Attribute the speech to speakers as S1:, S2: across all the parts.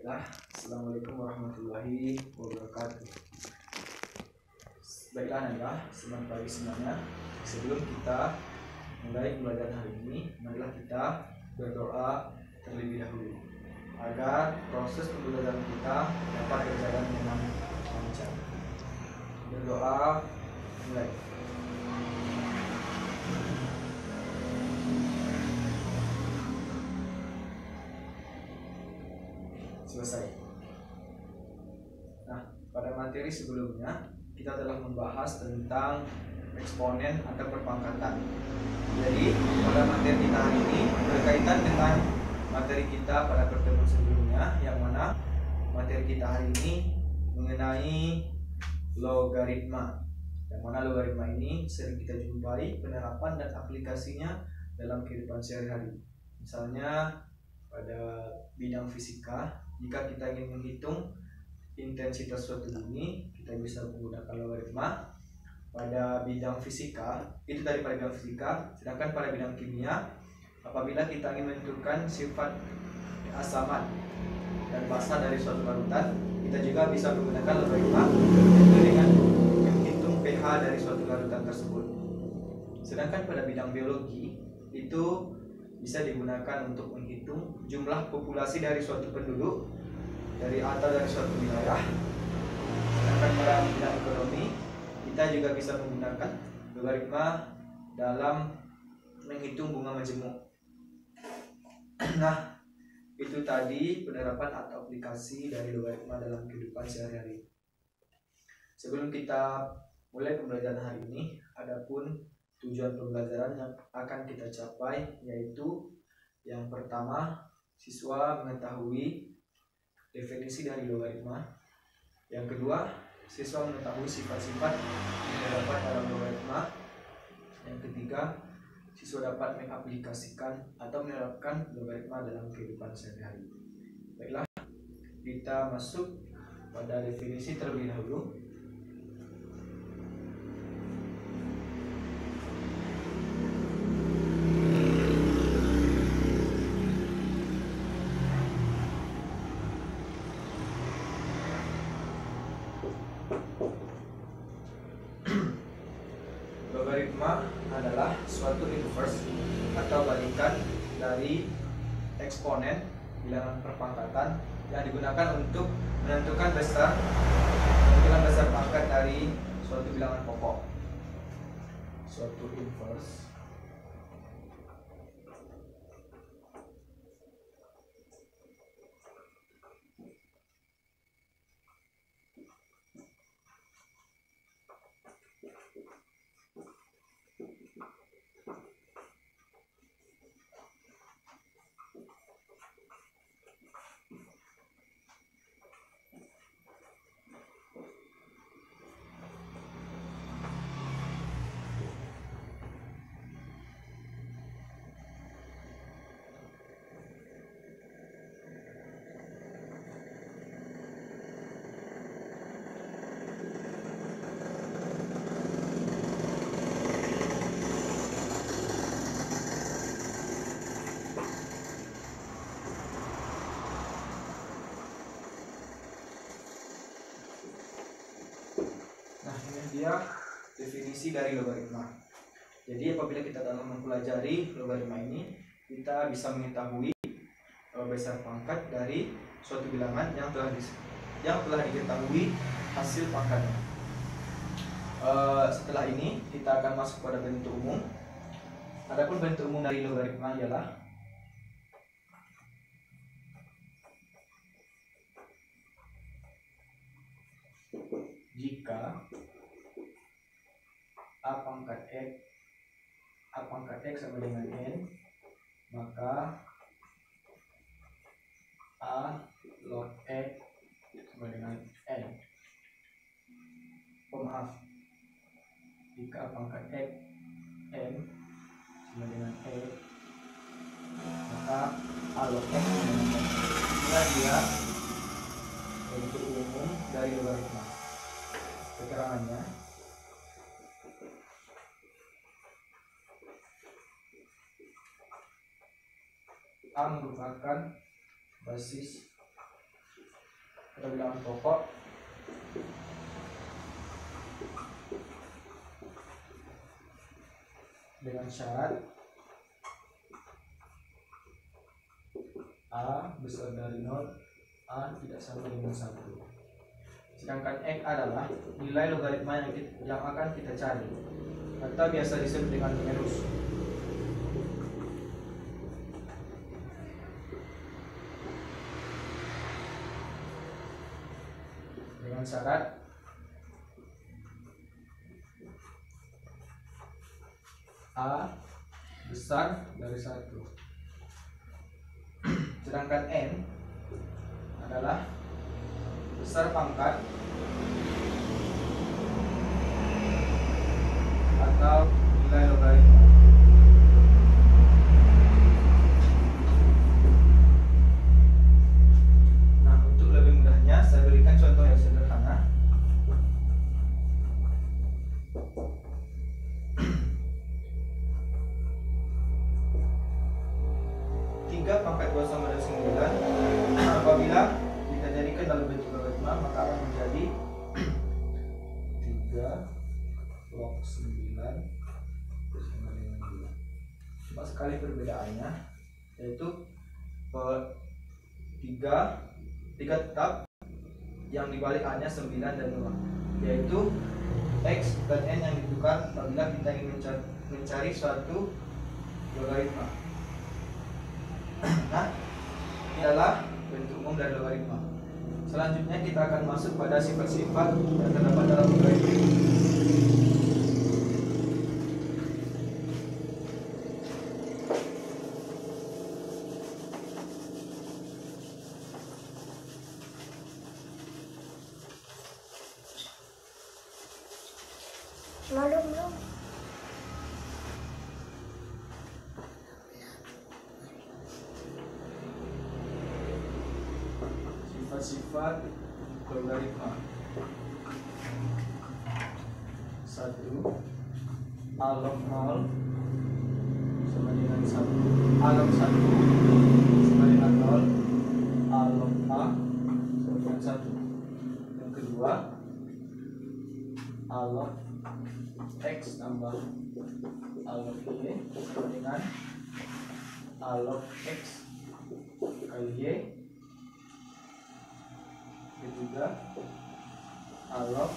S1: Baiklah, Assalamualaikum warahmatullahi wabarakatuh. Baiklah Nanda, selamat pagi semuanya. Sebelum kita mulai pembelajaran hari ini, marilah kita berdoa terlebih dahulu agar proses pembelajaran kita dapat berjalan dengan lancar. Berdoa, mulai. Selesai. Nah, pada materi sebelumnya kita telah membahas tentang eksponen atau perpangkatan. Jadi pada materi kita hari ini berkaitan dengan materi kita pada pertemuan sebelumnya, yang mana materi kita hari ini mengenai logaritma. Yang mana logaritma ini sering kita jumpai penerapan dan aplikasinya dalam kehidupan sehari-hari. Misalnya pada bidang fisika, jika kita ingin menghitung intensitas suatu bumi, kita bisa menggunakan logaritma. Pada bidang fisika, itu tadi pada bidang fisika. Sedangkan pada bidang kimia, apabila kita ingin menentukan sifat keasaman dan basa dari suatu larutan, kita juga bisa menggunakan logaritma dengan menghitung pH dari suatu larutan tersebut. Sedangkan pada bidang biologi, itu bisa digunakan untuk menghitung jumlah populasi dari suatu penduduk atau dari suatu wilayah. Sedangkan pada bidang ekonomi, kita juga bisa menggunakan logaritma dalam menghitung bunga majemuk. Nah, itu tadi penerapan atau aplikasi dari logaritma dalam kehidupan sehari-hari. Sebelum kita mulai pembelajaran hari ini, adapun tujuan pembelajaran yang akan kita capai, yaitu yang pertama, siswa mengetahui definisi dari logaritma. Yang kedua, siswa mengetahui sifat-sifat yang terdapat dalam logaritma. Yang ketiga, siswa dapat mengaplikasikan atau menerapkan logaritma dalam kehidupan sehari-hari. Baiklah, kita masuk pada definisi terlebih dahulu. Logaritma adalah suatu inverse atau balikan dari eksponen bilangan perpangkatan yang digunakan untuk menentukan besar pangkat dari suatu bilangan pokok. Suatu inverse dia definisi dari logaritma. Jadi apabila kita dalam mempelajari logaritma ini, kita bisa mengetahui besar pangkat dari suatu bilangan yang telah diketahui hasil pangkatnya. Setelah ini kita akan masuk pada bentuk umum. Adapun bentuk umum dari logaritma ialah jika A pangkat X sama dengan N, maka A log X sama dengan N. Jika A pangkat X N sama dengan E, maka A log X sama dengan N. Inilah dia bentuk umum dari logaritma. Keterangannya, A merupakan basis perbilangan pokok dengan syarat A besar dari 0, A tidak sama dengan 1. Sedangkan X adalah nilai logaritma yang akan kita cari, atau biasa disebut dengan numerus. Dengan syarat A besar dari 1. Sedangkan N adalah besar pangkat atau nilai logaritma. Nah, untuk lebih mudahnya saya berikan contoh yang sederhana. Pangkat 2 sama dengan 9. Apabila kita jadikan dalam bentuk logaritma, maka akan menjadi 3 log 9 sama dengan 2. Cuma sekali perbedaannya, yaitu 3 tetap yang dibalik A nya 9 dan 2, yaitu X dan N yang ditukar apabila kita ingin mencari suatu logaritma. Nah, ini adalah bentuk umum dari logaritma. Selanjutnya kita akan masuk pada sifat-sifat yang terdapat dalam logaritma.
S2: Belum.
S1: Sifat logaritma. 1 A log 0 sama dengan 1, A log 1 sama dengan 0, A log A sama dengan 1. Yang kedua, A log X tambah A log Y sama dengan A log X kali Y. Juga A log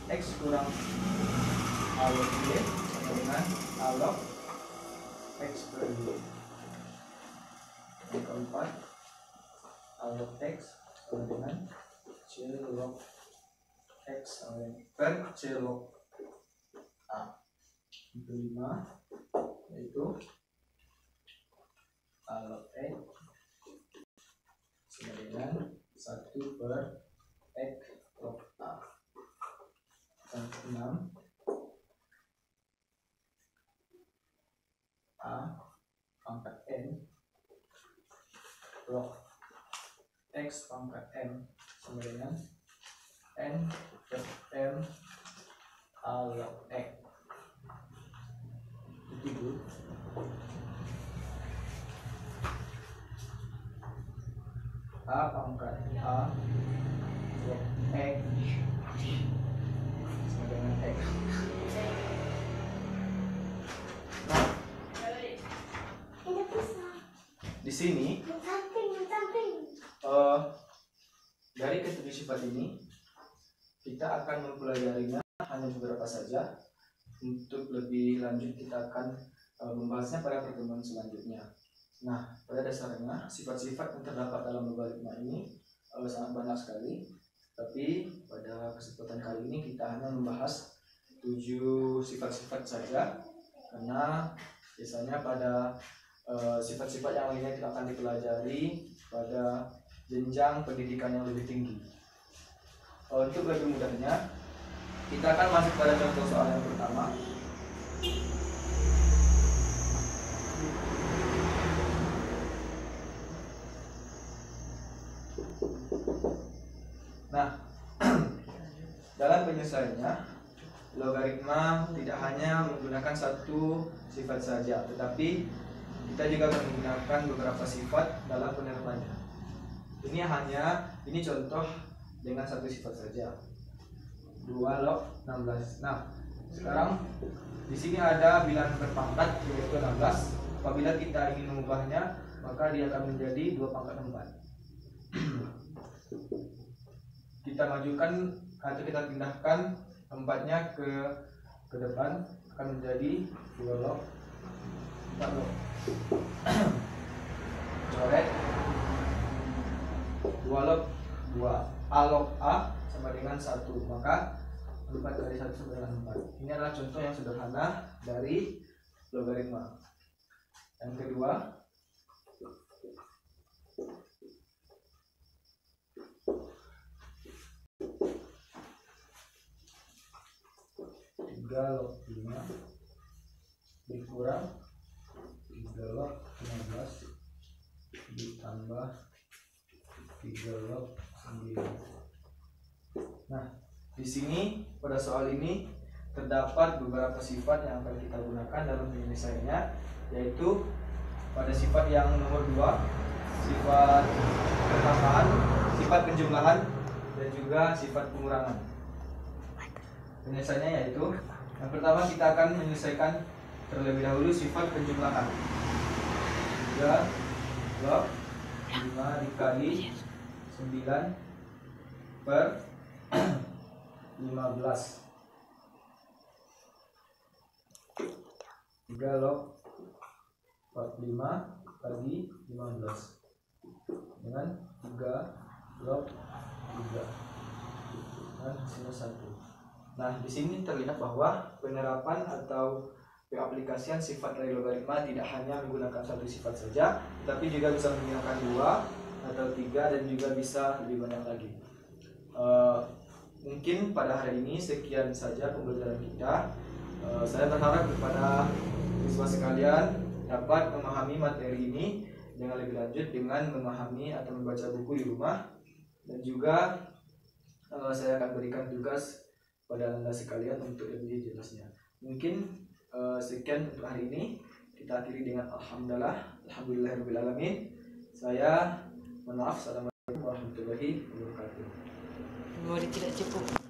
S1: X kurang A log Y sama dengan A log X per Y. Yang keempat, A log X sama dengan C log X sama dengan per C log A. Yang kelima, yaitu A log X sama dengan 1 per X log A. Yang keenam, A pangkat N log X pangkat M sama dengan N per M A log X. Itu A pangkat A log X sama dengan X. Nah, di sini dari ketiga sifat ini kita akan mempelajarinya hanya beberapa saja. Untuk lebih lanjut kita akan membahasnya pada pertemuan selanjutnya. Nah, pada dasarnya sifat-sifat yang terdapat dalam logaritma ini sangat banyak sekali. Tapi pada kesempatan kali ini kita hanya membahas 7 sifat-sifat saja, karena biasanya pada sifat-sifat yang lainnya kita akan dipelajari pada jenjang pendidikan yang lebih tinggi. Untuk lebih mudahnya, kita akan masuk pada contoh soal yang pertama. Nah, dalam penyelesaiannya, logaritma tidak hanya menggunakan satu sifat saja, tetapi kita juga menggunakan beberapa sifat dalam penerapannya. Ini contoh dengan satu sifat saja. 2 log 16. Nah, sekarang di sini ada bilangan berpangkat yaitu 16. Apabila kita ingin mengubahnya, maka dia akan menjadi 2 pangkat 4. Kita majukan atau kita pindahkan 4-nya ke depan, akan menjadi 2 log 4 log. Coret 2 log 2. A log A sama dengan 1, maka 4 kali 1 sama dengan 4. Ini adalah contoh yang sederhana dari logaritma. Yang kedua, tiga log 5 dikurang 3 log 15 ditambah 3 log 9. Nah, di sini pada soal ini terdapat beberapa sifat yang akan kita gunakan dalam penyelesaiannya, yaitu pada sifat yang nomor 2, sifat pertambahan, sifat penjumlahan, dan juga sifat pengurangan. Penyelesaiannya yaitu yang pertama kita akan menyelesaikan terlebih dahulu sifat penjumlahan. 3 log 5 dikali 9 per 15. 3 log 45 kali 15 dengan 3 log 3 dan sinus 1. Nah, di sini terlihat bahwa penerapan atau pengaplikasian sifat dari logaritma tidak hanya menggunakan satu sifat saja, tapi juga bisa menggunakan 2 atau 3 dan juga bisa lebih banyak lagi. Mungkin pada hari ini sekian saja pembelajaran kita. Saya berharap kepada siswa sekalian dapat memahami materi ini dengan lebih lanjut dengan memahami atau membaca buku di rumah, dan juga saya akan berikan tugas pada Anda sekalian untuk lebih jelasnya. Mungkin sekian untuk hari ini. Kita akhiri dengan alhamdulillahirrahmanirrahim. Saya mohon maaf. Assalamualaikum warahmatullahi wabarakatuh.
S2: Memori tidak cukup.